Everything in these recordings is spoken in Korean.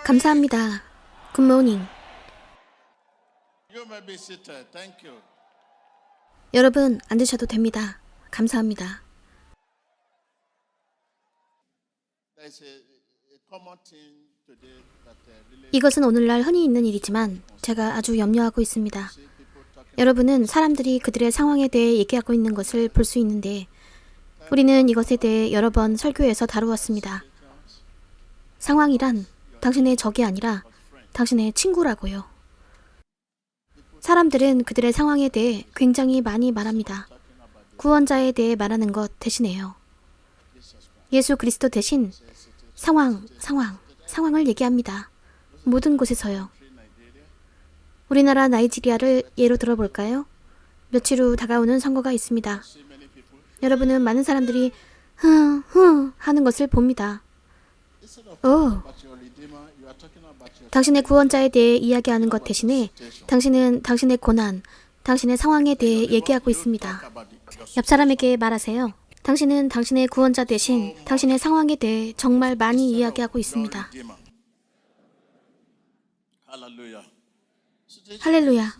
감사합니다. 굿모닝. 여러분, 앉으셔도 됩니다. 감사합니다. 이것은 오늘날 흔히 있는 일이지만 제가 아주 염려하고 있습니다. 여러분은 사람들이 그들의 상황에 대해 얘기하고 있는 것을 볼 수 있는데 우리는 이것에 대해 여러 번 설교에서 다루었습니다. 상황이란 당신의 적이 아니라 당신의 친구라고요. 사람들은 그들의 상황에 대해 굉장히 많이 말합니다. 구원자에 대해 말하는 것 대신에요. 예수 그리스도 대신 상황을 얘기합니다. 모든 곳에서요. 우리나라 나이지리아를 예로 들어볼까요? 며칠 후 다가오는 선거가 있습니다. 여러분은 많은 사람들이 하는 것을 봅니다. 당신의 구원자에 대해 이야기하는 것 대신에 당신은 당신의 고난, 당신의 상황에 대해 얘기하고 있습니다. 옆 사람에게 말하세요. 당신은 당신의 구원자 대신 당신의 상황에 대해 정말 많이 이야기하고 있습니다. 할렐루야.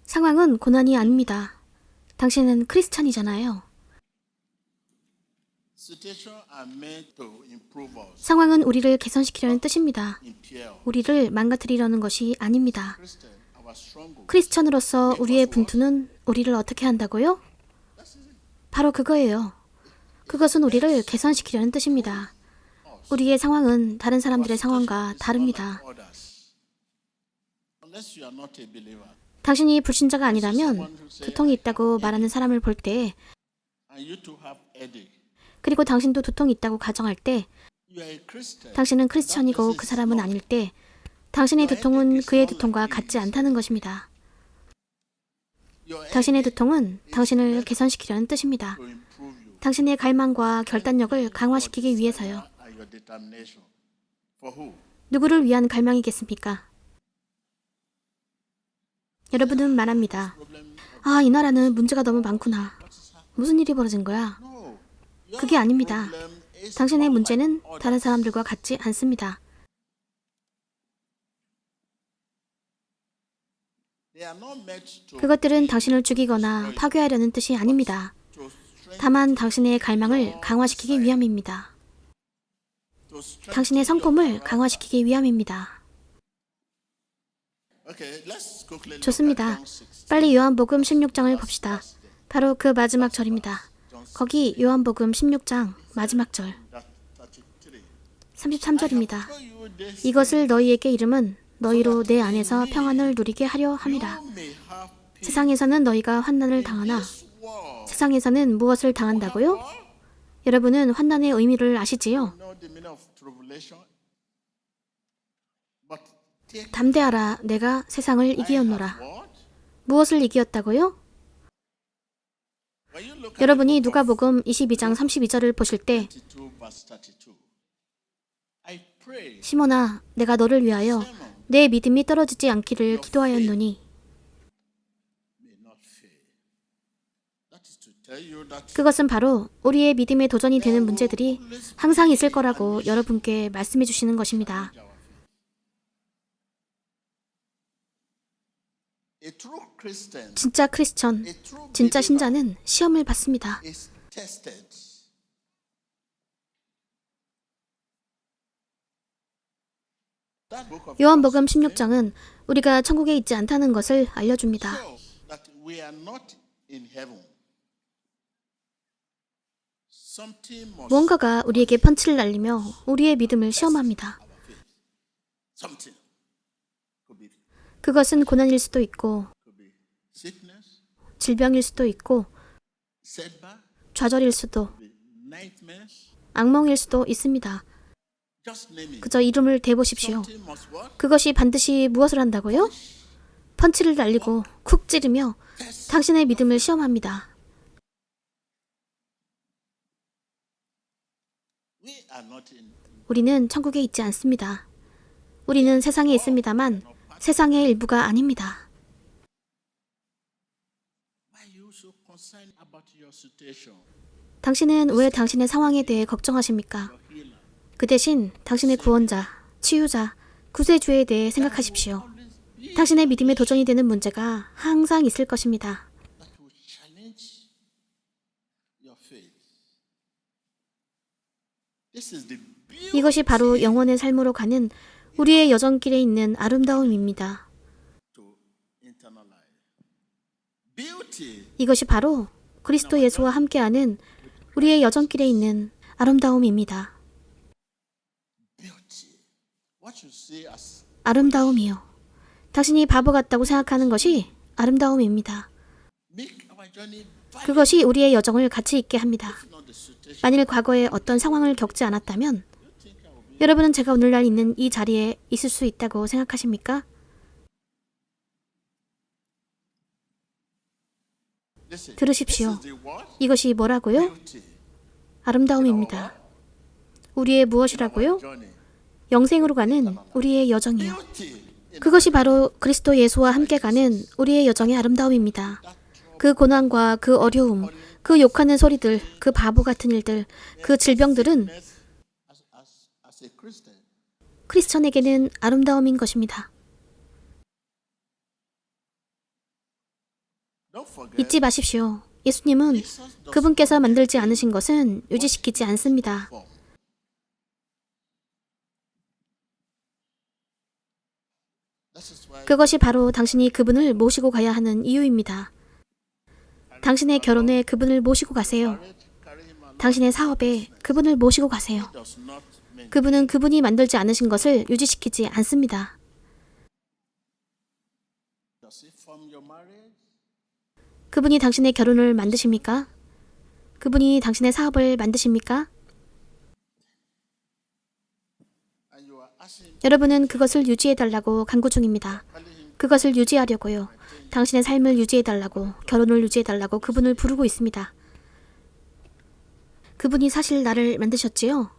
상황은 고난이 아닙니다. 당신은 크리스찬이잖아요. 상황은 우리를 개선시키려는 뜻입니다. 우리를 망가뜨리려는 것이 아닙니다. 크리스천으로서 우리의 분투는 우리를 어떻게 한다고요? 바로 그거예요. 그것은 우리를 개선시키려는 뜻입니다. 우리의 상황은 다른 사람들의 상황과 다릅니다. 당신이 불신자가 아니라면 두통이 있다고 말하는 사람을 볼 때, 그리고 당신도 두통이 있다고 가정할 때, 당신은 크리스천이고 그 사람은 아닐 때, 당신의 두통은 그의 두통과 같지 않다는 것입니다. 당신의 두통은 당신을 개선시키려는 뜻입니다. 당신의 갈망과 결단력을 강화시키기 위해서요. 누구를 위한 갈망이겠습니까? 여러분은 말합니다. 이 나라는 문제가 너무 많구나. 무슨 일이 벌어진 거야? 그게 아닙니다. 당신의 문제는 다른 사람들과 같지 않습니다. 그것들은 당신을 죽이거나 파괴하려는 뜻이 아닙니다. 다만 당신의 갈망을 강화시키기 위함입니다. 당신의 성품을 강화시키기 위함입니다. 좋습니다. 빨리 요한복음 16장을 봅시다. 바로 그 마지막 절입니다. 거기 요한복음 16장 마지막 절 33절입니다. 이것을 너희에게 이름은 너희로 내 안에서 평안을 누리게 하려 함이라. 세상에서는 너희가 환난을 당하나 세상에서는 무엇을 당한다고요? 여러분은 환난의 의미를 아시지요? 담대하라, 내가 세상을 이기었노라. 무엇을 이기었다고요? 여러분이 누가복음 22장 32절을 보실 때 시몬아, 내가 너를 위하여 내 믿음이 떨어지지 않기를 기도하였노니. 그것은 바로 우리의 믿음의 도전이 되는 문제들이 항상 있을 거라고 여러분께 말씀해 주시는 것입니다. 진짜 크리스천, 진짜 신자는 시험을 받습니다. 요한복음 16장은 우리가 천국에 있지 않다는 것을 알려줍니다. 무언가가 우리에게 펀치를 날리며 우리의 믿음을 시험합니다. 그것은 고난일 수도 있고 질병일 수도 있고 좌절일 수도 악몽일 수도 있습니다. 그저 이름을 대보십시오. 그것이 반드시 무엇을 한다고요? 펀치를 날리고 쿡 찌르며 당신의 믿음을 시험합니다. 우리는 천국에 있지 않습니다. 우리는 세상에 있습니다만 세상의 일부가 아닙니다. 당신은 왜 당신의 상황에 대해 걱정하십니까? 그 대신 당신의 구원자, 치유자, 구세주에 대해 생각하십시오. 당신의 믿음에 도전이 되는 문제가 항상 있을 것입니다. that will challenge your faith. This is the beauty 이것이 바로 영혼의 삶으로 가는 우리의 여정길에 있는 아름다움입니다. to internalize. Beauty 이것이 바로 그리스도 예수와 함께하는 우리의 여정길에 있는 아름다움입니다. beauty. What you see as 아름다움이요. 당신이 바보 같다고 생각하는 것이 아름다움입니다. make our journey valuable, 그것이 우리의 여정을 가치 있게 합니다. not the situation. 만일 과거에 어떤 상황을 겪지 않았다면 여러분은 제가 오늘날 있는 이 자리에 있을 수 있다고 생각하십니까? Listen, 들으십시오. this is the what? 이것이 뭐라고요? Beauty. 아름다움입니다. 우리의 무엇이라고요? Journey. 영생으로 가는 우리의 여정이요. Beauty. 그것이 바로 그리스도 예수와 함께 가는 우리의 여정의 아름다움입니다. 그 고난과 그 어려움, 그 욕하는 소리들, 그 바보 같은 일들, 그 질병들은 As a Christian, 크리스천에게는 아름다움인 것입니다. don't forget 잊지 마십시오. 예수님은 그분께서 만들지 않으신 것은 유지시키지 않습니다. form. That is why 그것이 바로 당신이 그분을 모시고 가야 하는 이유입니다. 당신의 결혼에 그분을 모시고 가세요. carry him along 당신의 사업에 그분을 모시고 가세요. does not mean 그분은 그분이 만들지 않으신 것을 유지시키지 않습니다. does it form your marriage? 그분이 당신의 결혼을 만드십니까? 그분이 당신의 사업을 만드십니까? And you are asking 여러분은 그것을 유지해달라고 간구 중입니다. 그것을 유지하려고요. 당신의 삶을 유지해달라고, 결혼을 유지해달라고 그분을 부르고 있습니다. 그분이 사실 나를 만드셨지요?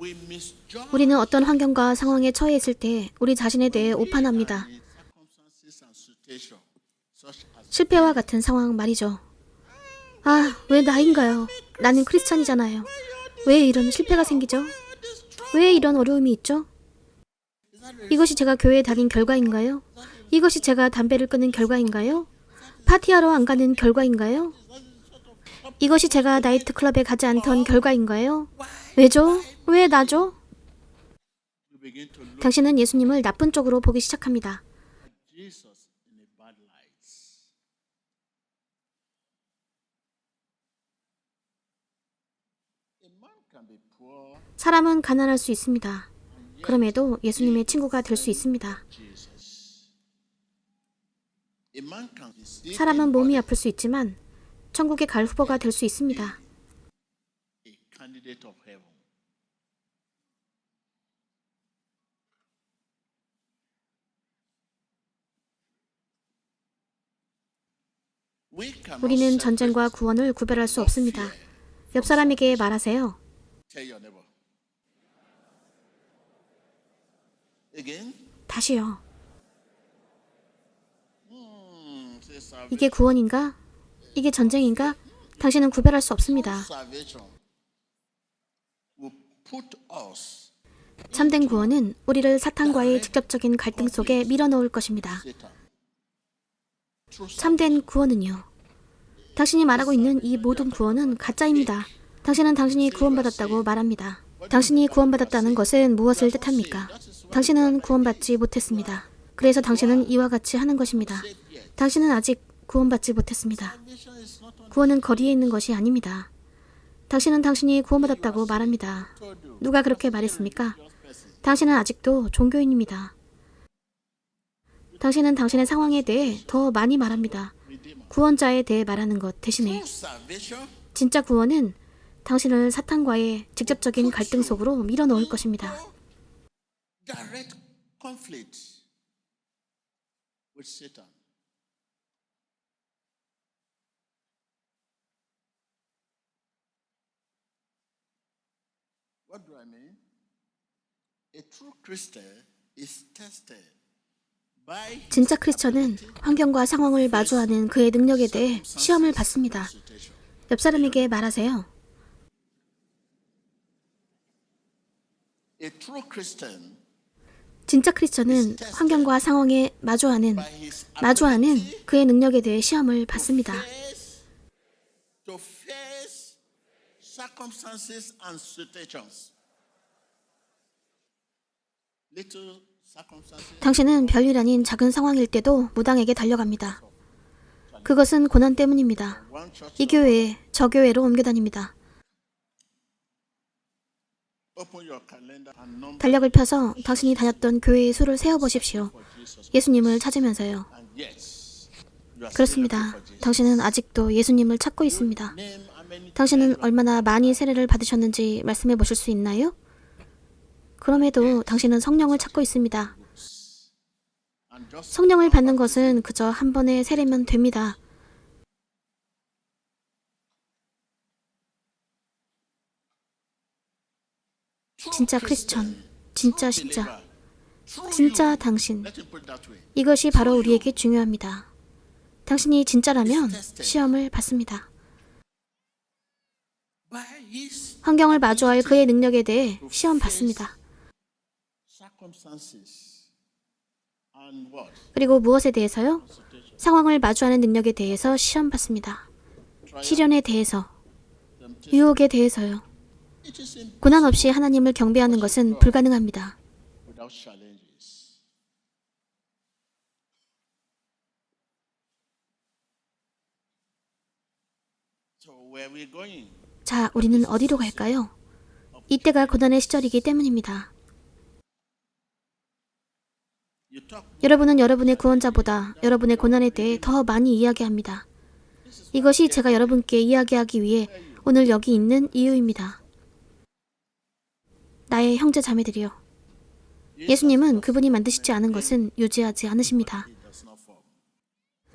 we misjudge 우리는 어떤 환경과 상황에 처해 있을 때 우리 자신에 대해 오판합니다. the circumstances and situation, such as 실패와 같은 상황 말이죠. 아, 왜 나인가요? 나는 크리스천이잖아요. 왜 이런 실패가 생기죠? 왜 이런 어려움이 있죠? 이것이 제가 교회에 다닌 결과인가요? 이것이 제가 담배를 끊은 결과인가요? 파티하러 안 가는 결과인가요? 이것이 제가 나이트클럽에 가지 않던 결과인가요? 왜죠? 왜 나죠? you begin to look 당신은 예수님을 나쁜 쪽으로 보기 시작합니다. at Jesus in a bad light. A man can be poor, 사람은 가난할 수 있습니다. 그럼에도 예수님의 친구가 될 수 있습니다. Jesus. A man can be sick, 사람은 몸이 아플 수 있지만 천국에 갈 후보가 될 수 있습니다. a candidate of heaven. We cannot 우리는 separate- 전쟁과 구원을 구별할 수 없습니다. 옆 사람에게 말하세요. Tell your neighbor. Again. 다시요. Say salvation. 이게 구원인가? 이게 전쟁인가? 당신은 구별할 수 없습니다. Salvation will put us 참된 구원은 우리를 사탄과의 직접적인 갈등 속에 밀어넣을 것입니다. Satan. True 참된 구원은요. 당신이 말하고 있는 이 모든 구원은 가짜입니다. 당신은 당신이 구원받았다고 말합니다. 당신이 구원받았다는 것은 무엇을 뜻합니까? 당신은 구원받지 못했습니다. 그래서 당신은 이와 같이 하는 것입니다. 당신은 아직 구원받지 못했습니다. salvation is not on 구원은 거리에 있는 것이 아닙니다. 당신은 당신이 구원받았다고 말합니다. told you. 누가 그렇게 말했습니까? Just person. 당신은 아직도 종교인입니다. 당신은 당신의 상황에 대해 더 많이 말합니다. Redeemer. 구원자에 대해 말하는 것 대신에 True salvation 진짜 구원은 당신을 사탄과의 직접적인 갈등 속으로 밀어넣을 것입니다. direct conflict with Satan. What do I mean? A true Christian is tested by 진짜 크리스천은 환경과 상황을 마주하는 그의 능력에 대해 시험을 받습니다. situation. 옆 사람에게 말하세요. A true Christian 진짜 크리스천은 환경과 상황에 마주하는 그의 능력에 대해 시험을 받습니다. to face circumstances and situations. Little circumstances. 당신은 별일 아닌 작은 상황일 때도 무당에게 달려갑니다. 그것은 고난 때문입니다. 이 교회에 저 교회로 옮겨 다닙니다. Open your calendar and number 달력을 펴서 당신이 다녔던 교회의 수를 세어보십시오. 예수님을 찾으면서요. and yes. You are still 그렇습니다. looking for Jesus. 당신은 아직도 예수님을 찾고 있습니다. Name how many 당신은 얼마나 많이 세례를 받으셨는지 말씀해 보실 수 있나요? 그럼에도 당신은 성령을 찾고 있습니다. and just 성령을 받는 것은 그저 한 번의 세례면 됩니다. 진짜 크리스천, 진짜 십자, 진짜 당신. let me put it that way. 이것이 바로 우리에게 중요합니다. 당신이 진짜라면 시험을 받습니다. By his 환경을 마주할 그의 능력에 대해 시험 받습니다. circumstances and what? 그리고 무엇에 대해서요? 상황을 마주하는 능력에 대해서 시험 받습니다. 시련에 대해서, 유혹에 대해서요. It is in 고난 없이 하나님을 경배하는 것은 불가능합니다. without challenges. So where we going? 자, 우리는 어디로 갈까요? 이때가 고난의 시절이기 때문입니다. You talk 여러분은 여러분의 구원자보다 여러분의 고난에 대해 더 많이 이야기합니다. 이것이 제가 여러분께 이야기하기 위해 오늘 여기 있는 이유입니다. 나의 형제 자매들이요. 예수님은 그분이 만드시지 않은 것은 유지하지 않으십니다. does not fall.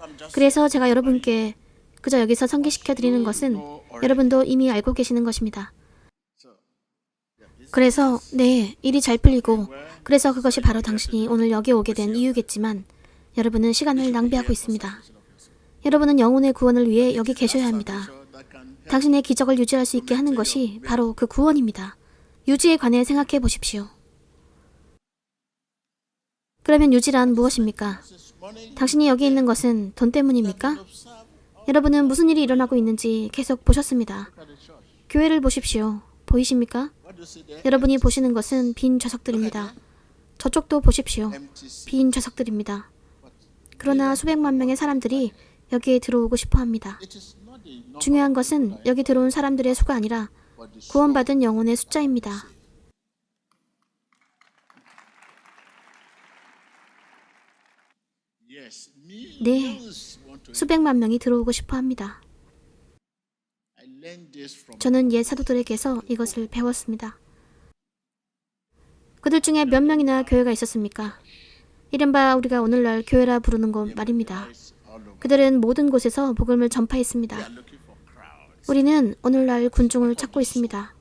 I'm just 그래서 제가 여러분께 그저 여기서 상기시켜 드리는 것은 여러분도 이미 알고 계시는 것입니다. 그래서 네, 일이 잘 풀리고 그래서 그것이 바로 당신이 오늘 여기 오게 된 이유겠지만 여러분은 시간을 낭비하고 있습니다. 여러분은 영혼의 구원을 위해 여기 계셔야 합니다. that can 당신의 기적을 유지할 수 있게 하는 것이 바로 그 구원입니다. 유지에 관해 생각해 보십시오. 그러면 유지란 무엇입니까? 당신이 여기 있는 것은 돈 때문입니까? 여러분은 무슨 일이 일어나고 있는지 계속 보셨습니다. 교회를 보십시오. 보이십니까? what do you see there? 여러분이 보시는 것은 빈 좌석들입니다. 저쪽도 보십시오. Empty seat. 빈 좌석들입니다. 그러나 수백만 명의 사람들이 여기에 들어오고 싶어 합니다. It is not the number 중요한 것은 여기 들어온 사람들의 수가 아니라 but the 구원받은 영혼의 숫자입니다. yes. 네, Millions want to 수백만 명이 들어오고 싶어 합니다. I learned this from 저는 옛 사도들에게서 이것을 배웠습니다. 그들 중에 몇 명이나 교회가 있었습니까? 이른바 우리가 오늘날 교회라 부르는 곳 말입니다. all over. 그들은 모든 곳에서 복음을 전파했습니다. Looking for crowds. 우리는 오늘날 군중을 찾고 있습니다.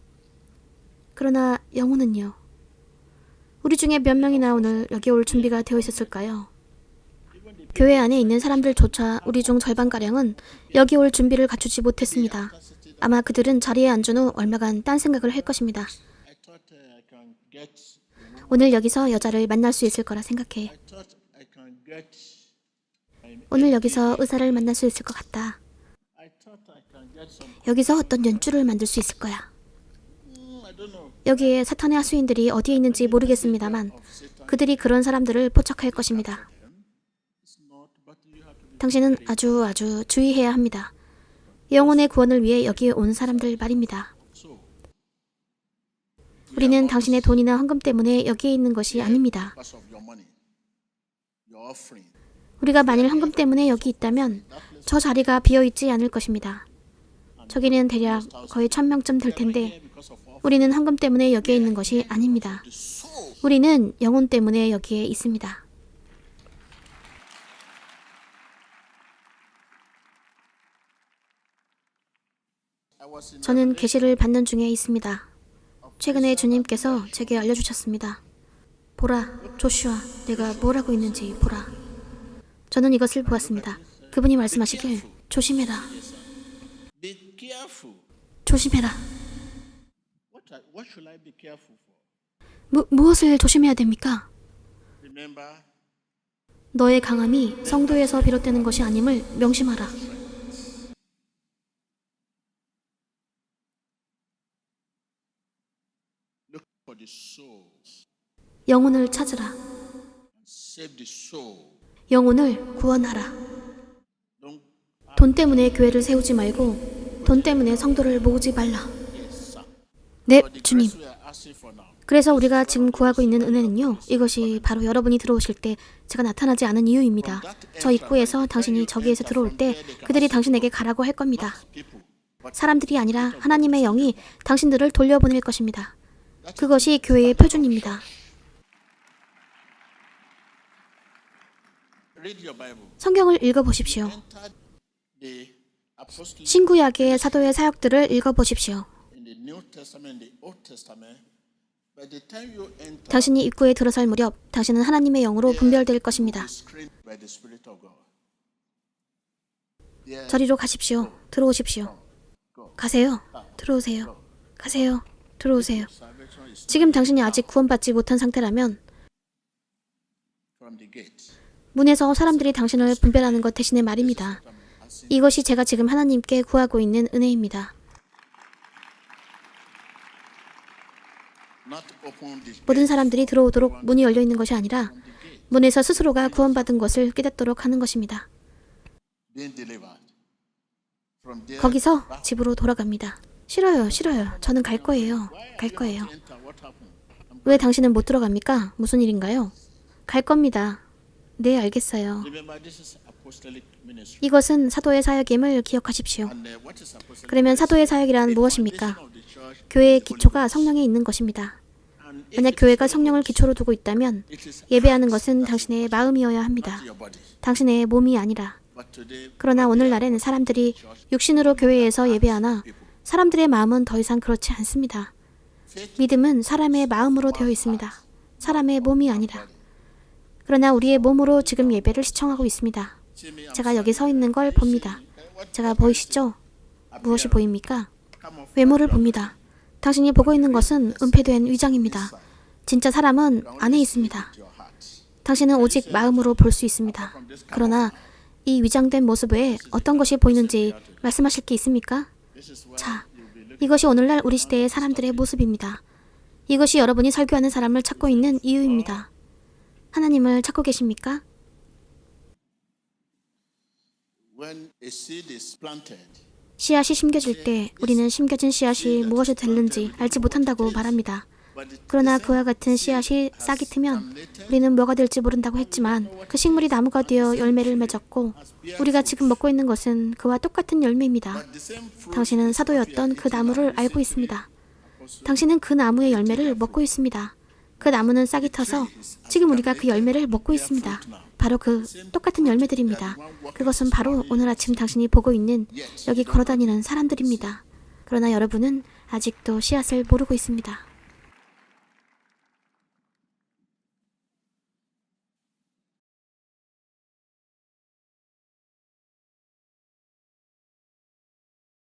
그러나 영혼은요? 우리 중에 몇 명이나 오늘 여기 올 준비가 되어 있었을까요? 교회 안에 있는 사람들조차 우리 중 절반가량은 여기 올 준비를 갖추지 못했습니다. 아마 그들은 자리에 앉은 후 얼마간 딴 생각을 할 것입니다. I thought I can get 오늘 여기서 여자를 만날 수 있을 거라 생각해. I thought I can get 오늘 여기서 의사를 만날 수 있을 것 같다. I thought I can get some 여기서 어떤 연주를 만들 수 있을 거야. I don't know. 여기에 사탄의 하수인들이 어디에 있는지 모르겠습니다만 그들이 그런 사람들을 포착할 것입니다. It's not but you have to be 당신은 아주 주의해야 합니다. 영혼의 구원을 위해 여기에 온 사람들 말입니다. so 우리는 당신의 돈이나 헌금 때문에 여기에 있는 것이 아닙니다. because of your money. Your offering. 우리가 만일 헌금 때문에 여기 있다면 저 자리가 비어있지 않을 것입니다. 저기는 대략 거의 1000명쯤 될 텐데 Because of offering. 우리는 헌금 때문에 여기에 있는 것이 아닙니다. The soul. 우리는 영혼 때문에 여기에 있습니다. I was in 저는 계시를 받는 중에 있습니다. 최근에 주님께서 제게 알려주셨습니다. 보라, 조슈아, 내가 뭘 하고 있는지 보라. 저는 이것을 보았습니다. 그분이 말씀하시길 조심해라, be careful. 조심해라. What should I be careful for? 무엇을 조심해야 됩니까? Remember, 너의 강함이 성도에서 비롯되는 것이 아님을 명심하라. look for the soul. 영혼을 찾으라. Save the soul. 영혼을 구원하라. Don't 돈 때문에 교회를 세우지 말고 돈 때문에 성도를 모으지 말라. yes, sir. 네, But the 주님. grace we are asking for now. 그래서 우리가 지금 구하고 있는 은혜는요. 이것이 바로 여러분이 들어오실 때 제가 나타나지 않은 이유입니다. 저 입구에서 당신이 저기에서 들어올 때 그들이 당신에게 가라고 할 겁니다. People, but 사람들이 아니라 하나님의 영이 당신들을 돌려보낼 것입니다. 그것이 교회의 표준입니다. read your Bible. 성경을 읽어보십시오. Enter the apostolic 신구약의 사도의 사역들을 읽어보십시오. in the New Testament, the Old Testament. By the time you enter, 당신이 입구에 들어설 무렵 당신은 하나님의 영으로 분별될 것입니다. screened by the Spirit of God. There, 저리로 가십시오. 들어오십시오. 가세요. 들어오세요. 가세요. 들어오세요. salvation is 지금 당신이 아직 구원받지 못한 상태라면 from the gate. 문에서 사람들이 당신을 분별하는 것 대신에 말입니다. 이것이 제가 지금 하나님께 구하고 있는 은혜입니다. Not open the 모든 사람들이 들어오도록 문이 열려 있는 것이 아니라 문에서 스스로가 구원받은 것을 깨닫도록 하는 것입니다. being delivered. From there, 거기서 집으로 돌아갑니다. 싫어요, 싫어요. 저는 갈 거예요. 갈 거예요. enter. What happened? 왜 당신은 못 들어갑니까? 무슨 일인가요? 갈 겁니다. 네, 알겠어요. Remember, this is apostolic ministry. 이것은 사도의 사역임을 기억하십시오. And what is apostolic? 그러면 사도의 사역이란 무엇입니까? Of the church, 교회의 기초가 성령에 있는 것입니다. and if 만약 교회가 성령을 기초로 두고 있다면 it is 예배하는 것은 당신의 마음이어야 합니다. your body. 당신의 몸이 아니라. But today, 그러나 오늘날엔 사람들이 육신으로 교회에서 예배하나 사람들의 마음은 더 이상 그렇지 않습니다. 믿음은 사람의 마음으로 되어 있습니다. 사람의 몸이 아니라. 그러나 우리의 몸으로 지금 예배를 시청하고 있습니다. see me, I'm 제가 여기 서 있는 걸 봅니다. 제가 보이시죠? 무엇이 보입니까? 외모를 봅니다. 당신이 보고 있는 것은 은폐된 위장입니다. 진짜 사람은 안에 있습니다. your heart. 당신은 오직 마음으로 볼 수 있습니다. 그러나 이 위장된 모습 외에 어떤 것이 보이는지 말씀하실 게 있습니까? This is why 자, you'll be looking. 이것이 오늘날 우리 시대의 사람들의 모습입니다. 이것이 여러분이 설교하는 사람을 찾고 있는 이유입니다. 하나님을 찾고 계십니까? When a seed is planted, 씨앗이 심겨질 때 우리는 심겨진 씨앗이 무엇이 될는지 알지 못한다고 말합니다. but it 그러나 그와 같은 씨앗이 싹이 트면 우리는 뭐가 될지 모른다고 했지만 그 식물이 나무가 되어 열매를 맺었고 우리가 지금 먹고 있는 것은 그와 똑같은 열매입니다. the same fruit 당신은 사도였던 그 나무를 알고 있습니다. 당신은 그 나무의 열매를 먹고 있습니다. 그 나무는 싹이 터서 지금 우리가 그 열매를 먹고 있습니다. 바로 그 똑같은 열매들입니다. 그것은 바로 오늘 아침 당신이 보고 있는 여기 걸어다니는 사람들입니다. 그러나 여러분은 아직도 씨앗을 모르고 있습니다.